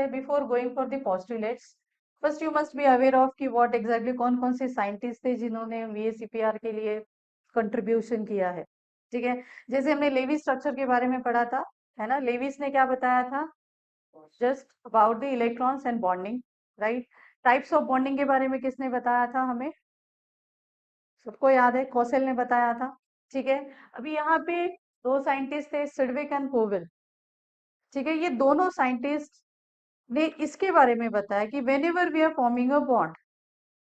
से before going for the postulates, first you must be aware of कि what exactly कौन कौन से साइंटिस्ट थे जिन्होंने वीएसीपीआर के लिए कंट्रीब्यूशन किया है। ठीक है, जैसे हमने लेवी स्ट्रक्चर के बारे में पढ़ा था, है ना, लेविस ने क्या बताया था, just about the electrons and bonding, right. Types of bonding के बारे में किसने बताया था हमें, सबको याद है, कौशल ने बताया था। ठीक है, अभी यहाँ पे दो साइंटिस्ट थे, सिडविक एंड कोविल। ठीक है, ये दोनों साइंटिस्ट ने इसके बारे में बताया कि whenever we are forming a bond,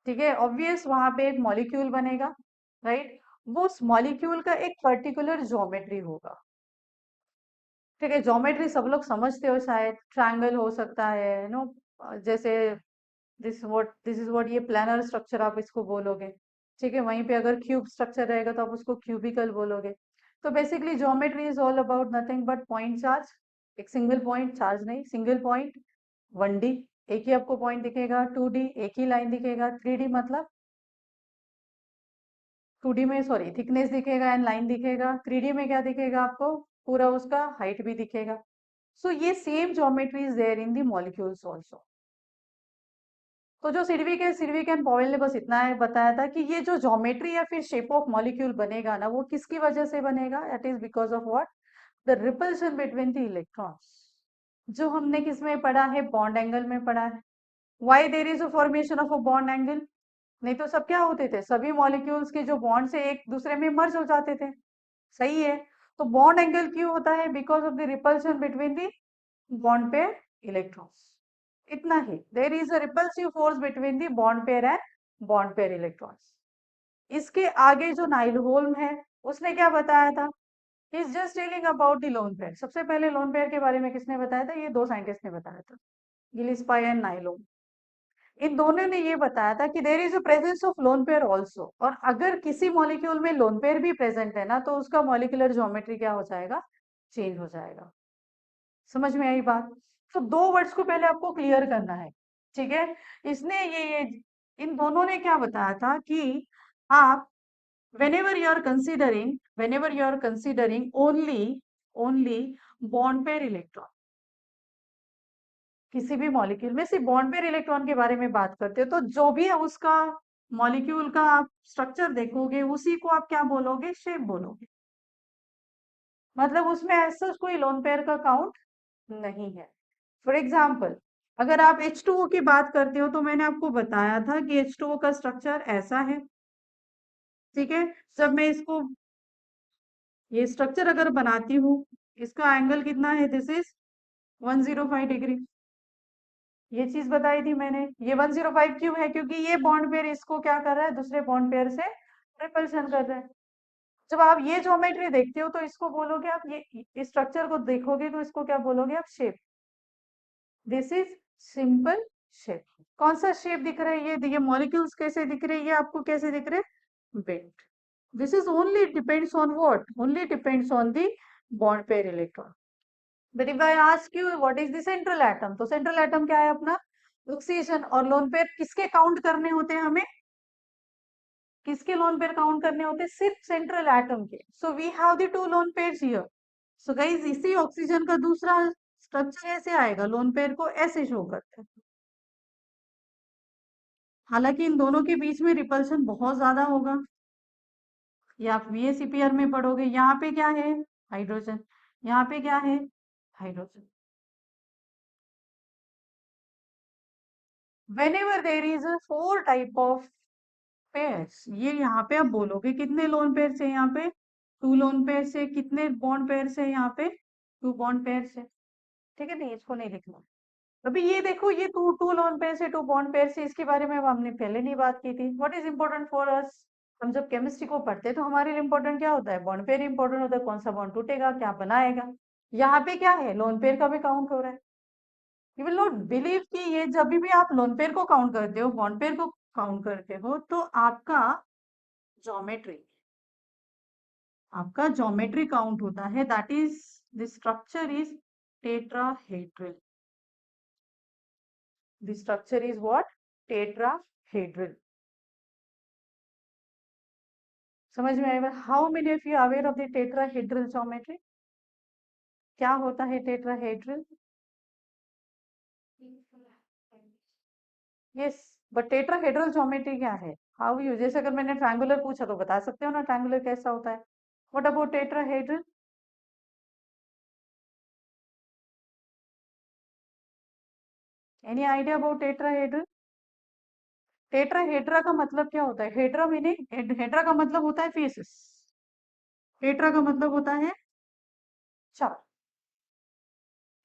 ठीक है, ऑब्वियस वहां पे एक मॉलिक्यूल बनेगा, राइट। वो उस मॉलिक्यूल का एक पर्टिकुलर ज्योमेट्री होगा। ठीक है, ज्योमेट्री सब लोग समझते हो शायद, ट्रायंगल हो सकता है, नो, जैसे दिस इज व्हाट ये प्लानर स्ट्रक्चर आप इसको बोलोगे। ठीक है, वहीं पे अगर क्यूब स्ट्रक्चर रहेगा तो आप उसको क्यूबिकल बोलोगे। तो basically geometry is all about nothing but point charge, एक सिंगल पॉइंट चार्ज नहीं, सिंगल पॉइंट, 1D, एक ही आपको पॉइंट दिखेगा, 2D एक ही लाइन दिखेगा, 3D मतलब 2D में सॉरी थिकनेस दिखेगा एंड लाइन दिखेगा, 3D में क्या दिखेगा आपको, पूरा उसका हाइट भी दिखेगा। सो ये same geometry is there in the molecules also. तो जो सिडविक है, सिडविक एंड पॉवेल ने बस इतना है बताया था कि ये जो ज्योमेट्री या फिर शेप ऑफ मॉलिक्यूल बनेगा ना, वो किसकी वजह से बनेगा, it is because of what, the repulsion between the electrons, जो हमने किस में पढ़ा है, बॉन्ड एंगल में पढ़ा है। Why there is a formation of a bond angle, नहीं तो सब क्या होते थे, सभी मॉलिक्यूल्स के जो बॉन्ड से एक दूसरे में मर्ज हो जाते थे, सही है। तो बॉन्ड एंगल क्यों होता है, because of the repulsion between the bond pair electrons, इतना ही, there is a repulsive force between the bond pair and bond pair electrons. इसके आगे जो नाइलहोल्म है, उसने क्या बताया था, is just telling about the lone pair. सबसे पहले लोन पेयर के बारे में किसने बताया था, ये दो साइंटिस्ट ने बताया था, गिलिस्पाई एंड नाइलहोल्म। इन दोनों ने ये बताया था कि there is a presence of lone pair also, और अगर किसी मॉलिक्यूल में लोन पेयर भी प्रेजेंट है ना, तो उसका मॉलिक्यूलर ज्योमेट्री क्या हो जाएगा, चेंज हो जाएगा। समझ में आई बात। तो दो वर्ड्स को पहले आपको क्लियर करना है। ठीक है, इसने ये इन दोनों ने क्या बताया था कि आप whenever you are considering only bond pair electron, किसी भी मॉलिक्यूल में सिर्फ बॉन्ड पेयर इलेक्ट्रॉन के बारे में बात करते हो, तो जो भी है उसका मॉलिक्यूल का आप स्ट्रक्चर देखोगे, उसी को आप क्या बोलोगे, शेप बोलोगे। मतलब उसमें ऐसा कोई लोन पेयर का काउंट नहीं है। फॉर एग्जाम्पल, अगर आप H2O की बात करते हो, तो मैंने आपको बताया था कि H2O का स्ट्रक्चर ऐसा है। ठीक है, जब मैं इसको ये स्ट्रक्चर अगर बनाती हूँ, इसका एंगल कितना है, दिस इज 105 डिग्री। ये चीज बताई थी मैंने, ये 105 क्यों है, क्योंकि ये बॉन्ड पेयर इसको क्या कर रहा है, दूसरे बॉन्ड पेयर से रिपल्शन कर रहा है। जब आप ये ज्योमेट्री देखते हो, तो इसको बोलोगे आप, ये स्ट्रक्चर को देखोगे तो इसको क्या बोलोगे आप, shape. This is simple shape. कौन सा शेप दिख रहा है, ये मॉलिक्यूल्स कैसे दिख रहे हैं, ये आपको कैसे दिख रहे हैं, bent. This is only depends on what, only depends on the bond pair electron. But if I ask you what is the central atom, तो सेंट्रल एटम क्या है अपना, ऑक्सीजन। और लोन पेयर किसके काउंट करने होते हैं हमें, किसके लोन पेयर काउंट करने होते हैं, सिर्फ सेंट्रल एटम के। So we have the two lone pairs here. So guys, इसी ऑक्सीजन का दूसरा स्ट्रक्चर ऐसे आएगा, लोन पेयर को ऐसे शो करते हैं। हालांकि इन दोनों के बीच में रिपल्शन बहुत ज्यादा होगा, ये आप वीएसीपीआर में पढ़ोगे। यहाँ पे क्या है, हाइड्रोजन, यहाँ पे क्या है, hydrogen. whenever there is a 4 type of pairs, ये यहाँ पे आप बोलोगे कितने लोन पेयर है, यहाँ पे 2 लोन पेयर है, कितने बॉन्ड पेयर है, यहाँ पे 2 बॉन्ड पेयर है। ठीक है, नहीं इसको नहीं लिखना। अभी ये देखो, ये टू लोन पेयर से, 2 बॉन्ड पेयर से, इसके बारे में अब हमने पहले नहीं बात की थी। What is important for us, हम जब केमिस्ट्री को पढ़ते हैं तो हमारे लिए इंपॉर्टेंट क्या होता है, बॉन्ड पेयर इंपॉर्टेंट होता है, कौन सा बॉन्ड टूटेगा, क्या बनाएगा। यहाँ पे क्या है, लोन पेयर का भी काउंट हो रहा है। यू विल नॉट बिलीव कि ये जब भी आप लोन पेयर को काउंट करते हो, बॉन्ड पेयर को काउंट करते हो, तो ज्योमेट्री आपका ज्योमेट्री काउंट होता है, that is the structure is tetrahedral. The structure is what, tetrahedral. समझ में आएगा, how many of you aware of the tetrahedral geometry, क्या होता है tetrahedral. Yes, but tetrahedral geometry क्या है? हाउ यू, जैसे अगर मैंने ट्रायंगुलर पूछा तो बता सकते हो ना ट्रायंगुलर कैसा होता है। What about tetrahedral? Any idea about tetrahedral? Tetrahedra का मतलब क्या होता है? हेड्रा मीनिंग, हेड्रा का मतलब होता है फेसेस, हेड्रा का मतलब होता है चार।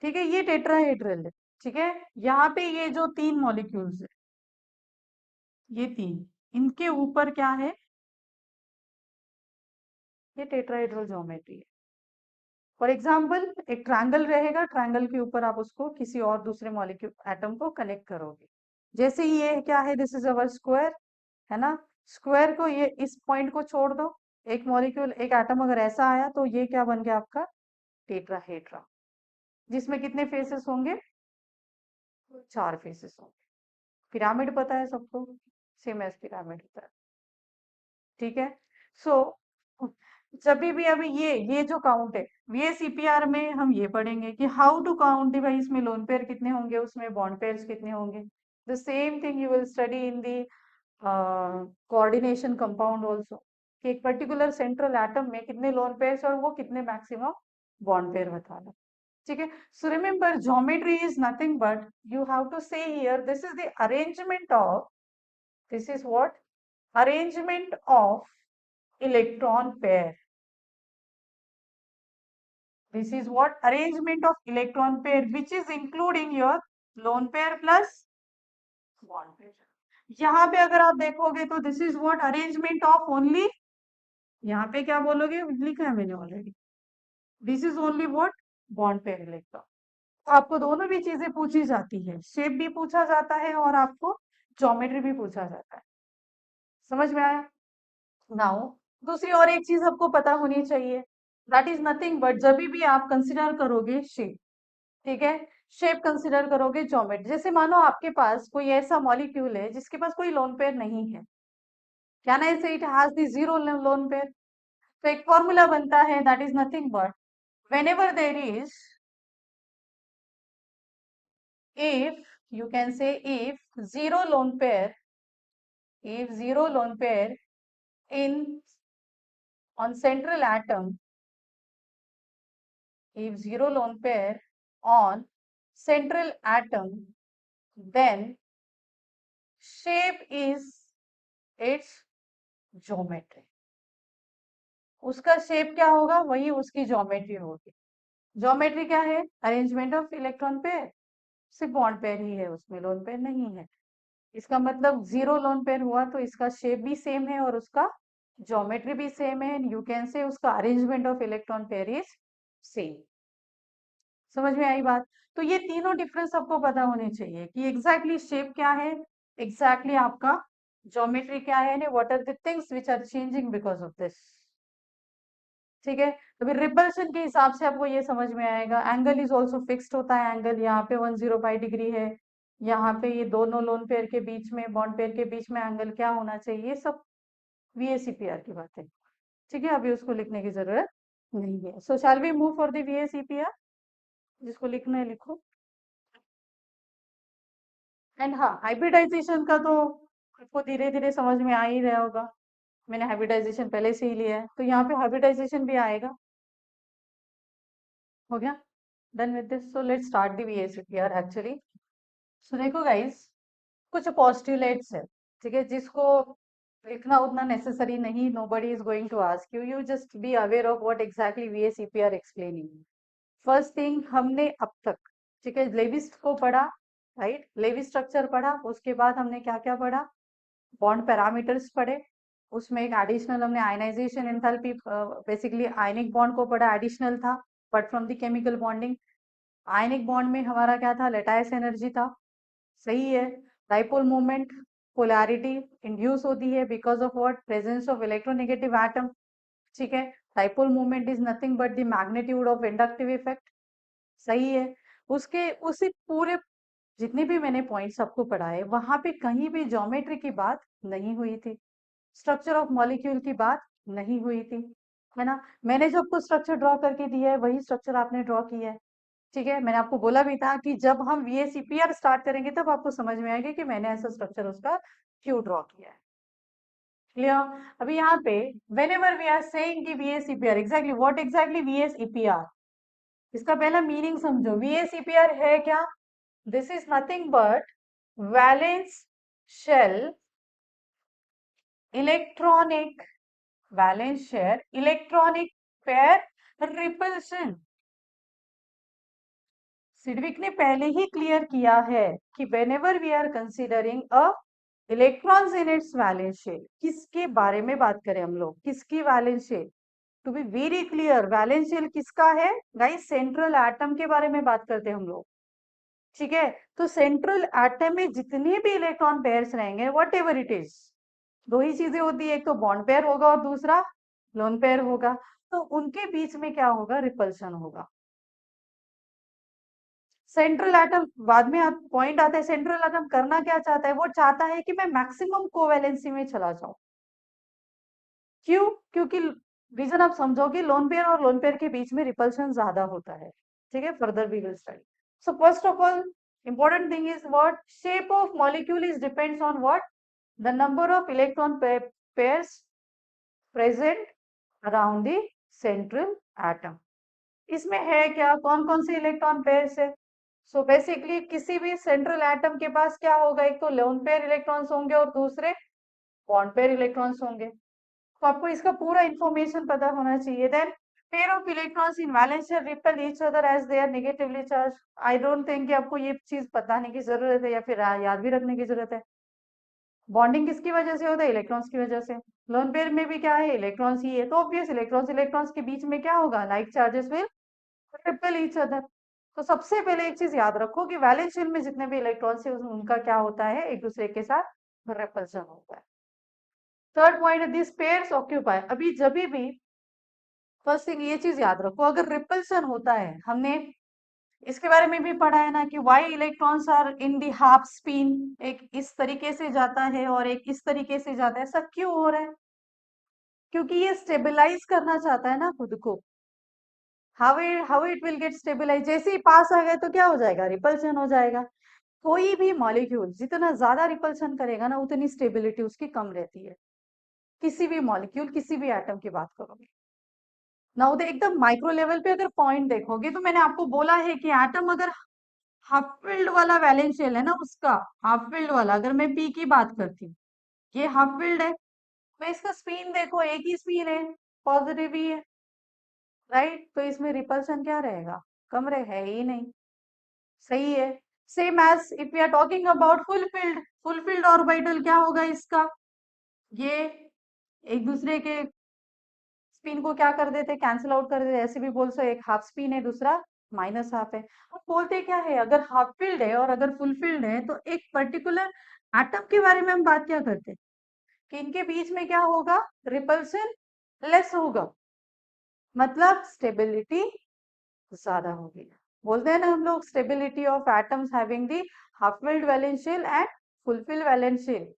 ठीक है, ये टेट्राहेड्रल है। ठीक है, यहाँ पे ये जो तीन मॉलिक्यूल्स है, ये तीन, इनके ऊपर क्या है? ये टेट्राहेड्रल ज्योमेट्री है। फॉर एग्जाम्पल, एक ट्रायंगल रहेगा, ट्रायंगल के ऊपर आप उसको किसी और दूसरे मॉलिक्यूल एटम को कनेक्ट करोगे। जैसे ये क्या है, दिस इज अवर स्क्वायर, है ना? स्क्वायर को ये इस पॉइंट को छोड़ दो, एक मॉलिक्यूल एक एटम अगर ऐसा आया तो ये क्या बन गया आपका? टेट्राहेड्रा, जिसमें कितने फेसेस होंगे? चार फेसेस होंगे। पिरामिड पता है सबको, सेम एज पिरामिड होता है। ठीक है, सो जब भी अभी ये जो काउंट है, वीएसीपीआर में हम ये पढ़ेंगे कि हाउ टू काउंट भाई, इसमें लोन पेयर कितने होंगे, उसमें बॉन्ड पेयर्स कितने होंगे। The same thing you will study in the coordination compound also, कि एक पर्टिकुलर सेंट्रल एटम में कितने लोन पेयर्स और वो कितने मैक्सिमम बॉन्ड पेयर बताना। ठीक है, so remember geometry is nothing but you have to say here this is the arrangement of, this is what? Arrangement of electron pair. This is what? Arrangement of electron pair, which is including your lone pair plus bond pair. यहाँ पे अगर आप देखोगे तो this is what? Arrangement of only, यहाँ पे क्या बोलोगे? लिखा है मैंने already, this is only what? Bond pair electron. आपको दोनों भी चीजें पूछी जाती है, शेप भी पूछा जाता है और आपको ज्योमेट्री भी पूछा जाता है। समझ में आया? नाउ दूसरी और एक चीज आपको पता होनी चाहिए, दैट इज नथिंग बट जब भी आप कंसिडर करोगे शेप, ठीक है, शेप कंसिडर करोगे ज्योमेट्री। जैसे मानो आपके पास कोई ऐसा मॉलिक्यूल है जिसके पास कोई लोन पेयर नहीं है, क्या ना, ऐसे it has the zero loan pair, तो एक फॉर्मूला बनता है, that is nothing but whenever there is, if you can say, if zero lone pair, if zero lone pair in on central atom, if zero lone pair on central atom, then shape is its geometry. उसका shape क्या होगा? वही उसकी geometry होगी। Geometry क्या है? Arrangement of electron pair, सिर्फ bond pair ही है उसमें, लोन पेयर नहीं है। इसका मतलब जीरो लोन पेयर हुआ तो इसका शेप भी सेम है और उसका ज्योमेट्री भी सेम है, यू कैन से उसका arrangement of electron pair is same. समझ में आई बात? तो ये तीनों डिफरेंस आपको पता होने चाहिए कि एग्जैक्टली शेप क्या है, एग्जैक्टली आपका ज्योमेट्री क्या है, what are the things which are changing because of this. ठीक है, तो फिर रिपल्शन के हिसाब से आपको ये समझ में आएगा। एंगल इज ऑल्सो फिक्स्ड होता है, एंगल यहाँ पे 105 डिग्री है, यहाँ पे ये दोनों लोन पेयर के बीच में, बॉन्ड पेयर के बीच में एंगल क्या होना चाहिए, ये सब वीएसीपीआर की बात है। ठीक है, अभी उसको लिखने की जरूरत नहीं है। So shall we move for the VACPR? जिसको लिखना है लिखो। एंड हाँ, हाइब्रिडाइजेशन का तो आपको धीरे धीरे समझ में आ ही रहा होगा, मैंने हाइब्रिडाइजेशन पहले से ही लिया है, तो यहाँ पे हाइब्रिडाइजेशन भी आएगा। हो गया, done with this. So let's start the VACPR actually. So देखो गाइस, कुछ पोस्टुलेट्स है, ठीक है, जिसको लिखना उतना नेसेसरी नहीं, nobody is going to ask you, you just be aware of what exactly VACPR explaining. First thing, हमने अब तक, ठीक है, लेविस को पढ़ा, राइट, लेविस स्ट्रक्चर पढ़ा, उसके बाद हमने क्या क्या पढ़ा? बॉन्ड पैरामीटर्स पढ़े, उसमें एक एडिशनल हमने ionization enthalpy, basically ionic bond को पढ़ा, एडिशनल था but from the chemical bonding. Ionic bond में हमारा क्या था? लेटाइस एनर्जी था, सही है। डाइपोल मोमेंट, पोलैरिटी इंड्यूस होती है because of what? Presence of electronegative atom. ठीक है, dipole moment is nothing but the magnitude of inductive effect, सही है। उसके उसी पूरे जितने भी मैंने पॉइंट्स आपको पढ़ाए, वहां पे कहीं भी ज्योमेट्री की बात नहीं हुई थी, स्ट्रक्चर ऑफ मॉलिक्यूल की बात नहीं हुई थी, है ना? मैंने जो आपको स्ट्रक्चर ड्रॉ करके दिया है वही स्ट्रक्चर आपने ड्रॉ किया है। ठीक है, मैंने आपको बोला भी था कि जब हम VSEPR स्टार्ट करेंगे तब आपको समझ में आएगा कि मैंने ऐसा स्ट्रक्चर उसका क्यों ड्रॉ किया है। क्लियर? अभी यहाँ पे whenever we are saying कि VSEPR exactly what exactly VSEPR, इसका पहला मीनिंग समझो। VSEPR है क्या? This is nothing but valence shell electronic, valence shell electronic pair repulsion. Sidgwick ने पहले ही क्लियर किया है कि whenever we are considering a electrons in its valence shell, किसके बारे में बात करें हम लोग, किसकी valence shell? To be very clear, valence shell किसका है गाइस? सेंट्रल एटम के बारे में बात करते हैं हम लोग। ठीक है, तो सेंट्रल एटम में जितने भी इलेक्ट्रॉन पेयर्स रहेंगे वट एवर इट इज, दो ही चीजें होती है, एक तो बॉन्ड पेयर होगा और दूसरा लोन पेयर होगा, तो उनके बीच में क्या होगा? रिपल्शन होगा। सेंट्रल एटम बाद में आप पॉइंट आता है, सेंट्रल एटम करना क्या चाहता है? वो चाहता है कि मैं मैक्सिमम कोवैलेंसी में चला जाऊं। क्यों? क्योंकि रीजन आप समझोगे, लोन पेयर और लोन पेयर के बीच में रिपल्शन ज्यादा होता है। ठीक है, further we will study. So first of all important thing is what shape of molecule is depends on what the number of electron pairs present around the central atom। इसमें है क्या, कौन कौन से इलेक्ट्रॉन पेयर्स है? So basically किसी भी central atom के पास क्या होगा, एक तो लोन पेयर इलेक्ट्रॉन्स होंगे और दूसरे बॉन्ड पेयर इलेक्ट्रॉन्स होंगे। तो आपको इसका पूरा इंफॉर्मेशन पता होना चाहिए। Then pair of electrons in valence shell repel each other as they are negatively charge. I don't think कि आपको ये चीज बताने की जरूरत है या फिर याद भी रखने की जरूरत है। बॉन्डिंग किसकी वजह से होता है? इलेक्ट्रॉन्स की वजह से। लोन पेयर में भी क्या है? इलेक्ट्रॉन्स ही है, तो ऑब्वियस इलेक्ट्रॉन्स इलेक्ट्रॉन्स के बीच में क्या होगा? Like charges will repel each other. तो सबसे पहले एक चीज याद रखो कि वैलेंस शेल में जितने भी इलेक्ट्रॉन्स है उनका क्या होता है? एक दूसरे के साथ रिपल्शन होता है। थर्ड पॉइंट है दिस पेयर्स ऑक्यूपाई। अभी जब भी फर्स्ट थिंग ये चीज याद रखो, अगर रिपल्शन होता है, हमने इसके बारे में भी पढ़ा है ना कि why electrons are in the half spin, एक इस तरीके से जाता है और एक इस तरीके से जाता है। ऐसा क्यों हो रहा है? क्योंकि ये स्टेबलाइज करना चाहता है ना खुद को। How it will get stabilize? जैसे ही पास आ गए तो क्या हो जाएगा? रिपल्शन हो जाएगा। कोई भी मॉलिक्यूल जितना ज्यादा रिपल्शन करेगा ना उतनी स्टेबिलिटी उसकी कम रहती है। किसी भी मॉलिक्यूल, किसी भी एटम की बात करोगे ना, उधर एकदम माइक्रो लेवल पे अगर पॉइंट देखोगे तो मैंने आपको बोला है कि एटम अगर हाफ फिल्ड वाला वैलेंस शेल है ना उसका, हाफ फिल्ड वाला, अगर मैं पी की बात करती हूँ, ये हाफ फिल्ड है, मैं इसका स्पिन देखो एक ही स्पिन है, पॉजिटिव ही है, राइट? तो इसमें रिपल्शन क्या रहेगा? कम रहे, है ही नहीं। सही है। Same as if we are talking about full filled orbital, क्या होगा इसका? ये एक दूसरे के स्पिन को क्या कर देते? कैंसिल आउट कर देते। ऐसे भी बोल सकते, एक हाफ स्पिन है, दूसरा माइनस हाफ है। हम बोलते क्या है, अगर हाफ फील्ड है और अगर फुल फील्ड है तो एक पर्टिकुलर एटम के बारे में हम बात क्या करते हैं कि इनके बीच में क्या होगा? रिपल्सन लेस होगा, मतलब स्टेबिलिटी ज्यादा होगी। बोलते हैं ना हम लोग, stability of atoms having the half filled valence shell and fulfil valence shell,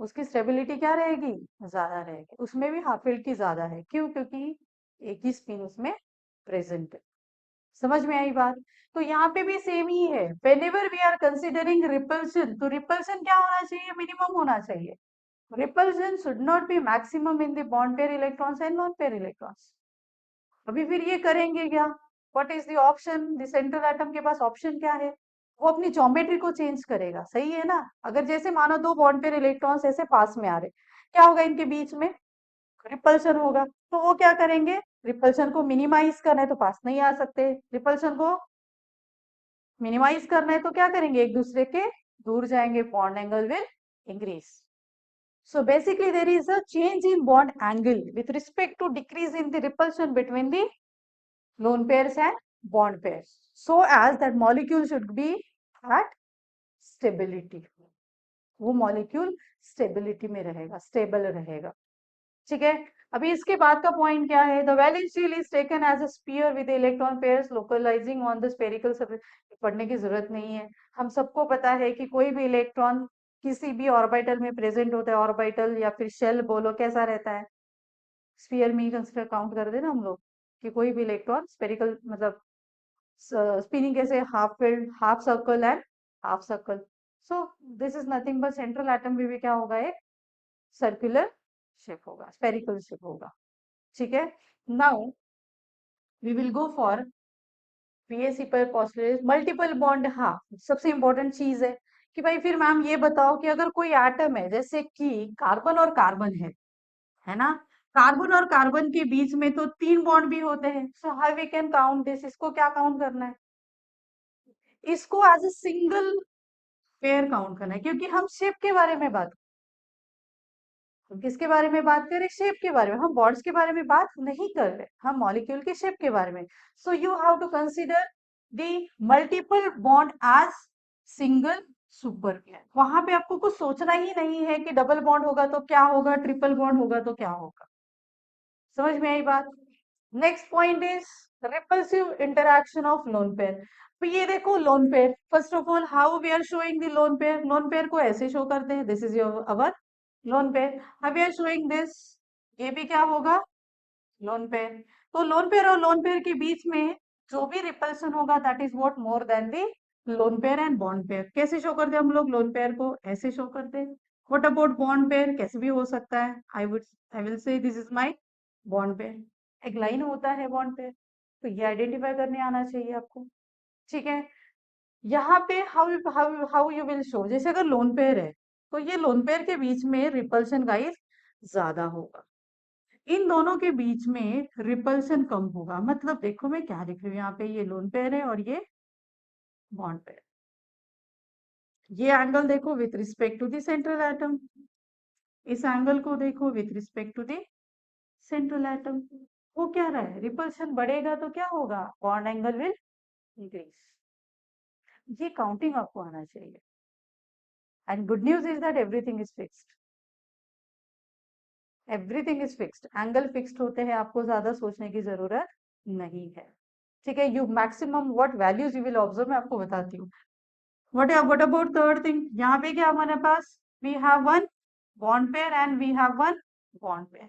उसकी स्टेबिलिटी क्या रहेगी? ज्यादा रहेगी। उसमें भी हाफ फील्ड की ज्यादा है। क्यों? क्योंकि एक ही स्पिन उसमें प्रेजेंट है। समझ में आई बात? तो यहाँ पे भी सेम ही है। Whenever we are considering repulsion, तो रिपल्शन क्या होना चाहिए? मिनिमम होना चाहिए। Repulsion should not be maximum in the bond pair electrons and non pair electrons. अभी फिर ये करेंगे क्या? What is the option? The central atom के पास ऑप्शन क्या है? वो अपनी ज्योमेट्री को चेंज करेगा। सही है ना? अगर जैसे मानो दो बॉन्ड पेयर इलेक्ट्रॉन्स ऐसे पास में आ रहे, क्या होगा इनके बीच में? रिपल्शन होगा। तो वो क्या करेंगे? रिपल्शन को मिनिमाइज करना है तो पास नहीं आ सकते, रिपल्शन को मिनिमाइज करना है तो क्या करेंगे? एक दूसरे के दूर जाएंगे, bond angle will increase. So basically there is a change in bond angle with respect to decrease in the repulsion between the lone pairs and bond pairs, so as that molecule should be at stability। वो molecule stability में रहेगा, stable रहेगा। ठीक है, अभी इसके बाद का पॉइंट क्या है? The valence shell is taken as a sphere with electron pairs localising on the spherical surface. पढ़ने की जरूरत नहीं है, हम सबको पता है कि कोई भी इलेक्ट्रॉन किसी भी ऑर्बिटल में प्रेजेंट होता है, ऑर्बिटल या फिर शेल बोलो, कैसा रहता है? स्फीयर में ही कंसिडर काउंट कर देना हम लोग कि कोई भी इलेक्ट्रॉन स्फेरिकल मतलब स्पिनिंग कैसे, half field, half circle and half circle. So this is nothing but central atom में भी क्या होगा, एक सर्कुलर शेप होगा, स्पेरिकल शेप होगा. ठीक है. Now we will go for PAC पर पॉस्टुलेट मल्टीपल बॉन्ड. हाँ, सबसे इंपॉर्टेंट चीज है कि भाई फिर मैम ये बताओ कि अगर कोई एटम है जैसे कि कार्बन और कार्बन है ना, कार्बन और कार्बन के बीच में तो 3 बॉन्ड भी होते हैं. So how we can count this, इसको क्या काउंट करना है, इसको as a single pair count करना है, क्योंकि हम शेप के बारे में बात, हम किसके बारे में बात कर रहे हैं, शेप के बारे में. हम बॉन्ड्स के बारे में बात नहीं कर रहे, हम मॉलिक्यूल के शेप के बारे में. So you have to consider the multiple bond as single super pair. वहां पे आपको कुछ सोचना ही नहीं है कि डबल बॉन्ड होगा तो क्या होगा, ट्रिपल बॉन्ड होगा तो क्या होगा. समझ में आई बात. Next point is repulsive interaction of lone pair. तो ये देखो lone pair, first of all how we are showing the lone pair. Lone pair को ऐसे शो करते हैं, this is your our lone pair. How we are showing this, ये भी क्या होगा, लोन पेयर. तो लोन पेयर और लोन पेयर के बीच में जो भी रिपल्सन होगा that is what more than the lone pair and bond pair. कैसे शो करते हैं हम लोग लोन पेयर को, ऐसे शो करते हैं. व्हाट अबाउट बॉन्ड पेयर, कैसे भी हो सकता है. I will say this is my bond pair. एक लाइन होता है बॉन्ड पेयर, तो ये आइडेंटिफाई करने आना चाहिए आपको. ठीक है. यहाँ पे how how how you will show, जैसे अगर लोन पेयर है तो ये लोन पेयर के बीच में रिपल्शन गाइस ज्यादा होगा, इन दोनों के बीच में रिपल्शन कम होगा. मतलब देखो मैं क्या लिख रही हूँ यहाँ पे, ये लोन पेयर है और ये बॉन्ड पेयर. ये एंगल देखो with respect to the central atom, इस एंगल को देखो with respect to the central atom. वो क्या रहा है, रिपल्शन बढ़ेगा तो क्या होगा, बॉन्ड एंगल विल इंक्रीज. ये काउंटिंग आपको आना चाहिए. And good news is that everything is fixed, everything is fixed. Angle fixed होते हैं, आपको ज्यादा सोचने की जरूरत नहीं है. ठीक है. You maximum what values you will observe, मैं आपको बताती हूँ. व्हाट अबाउट थर्ड थिंग, यहाँ पे क्या हमारे पास, we have one bond pair and we have one bond pair.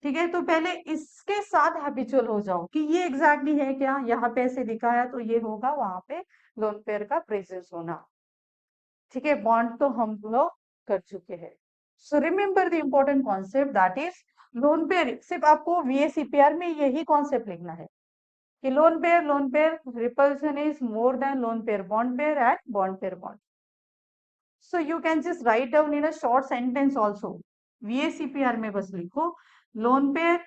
ठीक है. तो पहले इसके साथ हैबिचुअल हो जाओ कि ये एग्जैक्टली है क्या, यहाँ पे ऐसे लिखा है तो ये होगा वहां पे लोन पेयर का प्रेजेंस होना. ठीक है. बॉन्ड तो हम लोग कर चुके हैं. So remember the important concept that is lone pair. सिर्फ आपको VACPR में यही कॉन्सेप्ट लिखना है कि lone pair repulsion is more than lone pair bond pair and bond pair bond. So you can just write down in a short sentence also. VACPR में बस लिखो lone pair,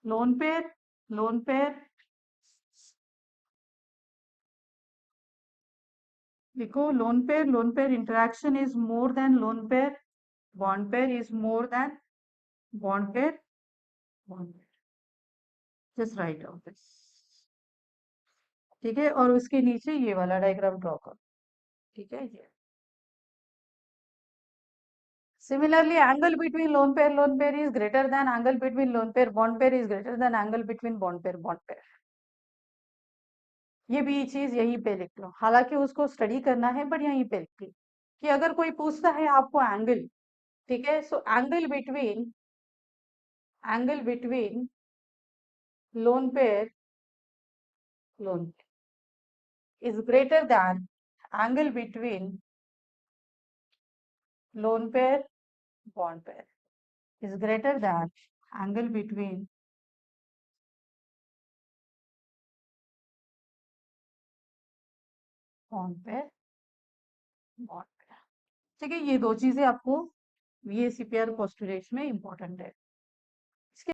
lone pair, lone pair, लिखो lone pair interaction is more than lone pair, bond pair is more than bond pair, bond pair. Just write down this. ठीक है. और उसके नीचे ये वाला डायग्राम ड्रॉ करो. ठीक है. ये similarly angle between lone pair is greater than angle between lone pair bond pair is greater than angle between bond pair. ये भी चीज यहीं पे लिख लो, हालांकि उसको स्टडी करना है बट यहीं पे लिख लो कि अगर कोई पूछता है आपको एंगल. ठीक है. So angle between loan pair, loan is greater than angle between loan pair, bond pair is greater than angle between bond pair, bond pair. ठीक है. ये दो चीजें आपको VACPR पोस्टुलेट्स में इंपॉर्टेंट है.